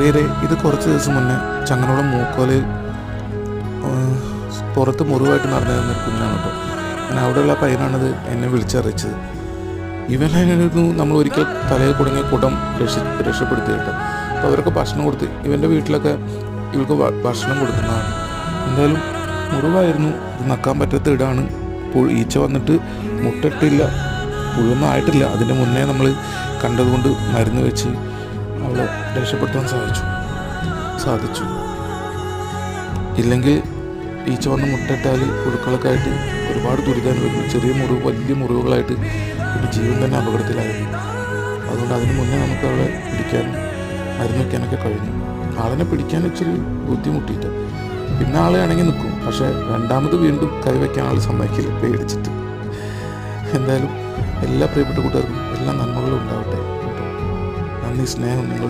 പ്രിയരെ, ഇത് കുറച്ച് ദിവസം മുന്നേ ചങ്ങനോളം മൂക്കോലയിൽ പുറത്ത് മുറിവായിട്ട് നടന്നു തന്നൊരു കുഞ്ഞാണ് കേട്ടോ. അങ്ങനെ അവിടെയുള്ള പയ്യനാണിത് എന്നെ വിളിച്ചറിയിച്ചത്. ഇവനായിരുന്നു നമ്മൾ ഒരിക്കൽ തലയിൽ കുടുങ്ങിയ കുടം രക്ഷപ്പെടുത്തി കേട്ടോ. അപ്പോൾ അവരൊക്കെ ഭക്ഷണം കൊടുത്ത് ഇവൻ്റെ വീട്ടിലൊക്കെ ഇവൾക്ക് ഭക്ഷണം കൊടുക്കുന്നതാണ്. എന്തായാലും മുറിവായിരുന്നു, ഇത് നക്കാൻ പറ്റാത്ത ഇടാണ്. ഈച്ച വന്നിട്ട് മുട്ടിട്ടില്ല, പുഴൊന്നും ആയിട്ടില്ല. അതിൻ്റെ മുന്നേ നമ്മൾ കണ്ടതുകൊണ്ട് മരുന്ന് വെച്ച് അവളെ രക്ഷപ്പെടുത്താൻ സാധിച്ചു. ഇല്ലെങ്കിൽ ഈച്ച വന്ന് മുട്ടിട്ടാൽ പുഴുക്കളൊക്കെ ആയിട്ട് ഒരുപാട് ദുരിതാനുഭവിക്കും. ചെറിയ മുറിവ് വലിയ മുറിവുകളായിട്ട് പിന്നെ ജീവൻ തന്നെ അപകടത്തിലായിരുന്നു. അതുകൊണ്ട് അതിന് മുന്നേ നമുക്ക് അവളെ പിടിക്കാനും മരുന്ന് വയ്ക്കാനൊക്കെ കഴിഞ്ഞു. ആളിനെ പിടിക്കാൻ ഇച്ചിരി ബുദ്ധിമുട്ടിയിട്ട് പിന്നെ ആളെ ആണെങ്കിൽ നിൽക്കും, പക്ഷേ രണ്ടാമത് വീണ്ടും കൈവയ്ക്കാൻ ആൾ സമ്മതിക്കില്ല, പേടിച്ചിട്ട്. എന്തായാലും എല്ലാ പ്രിയപ്പെട്ട കൂട്ടുകാർക്കും എല്ലാ നന്മകളും ഉണ്ടാവട്ടെ. നന്ദി, സ്നേഹം നിങ്ങളുടെ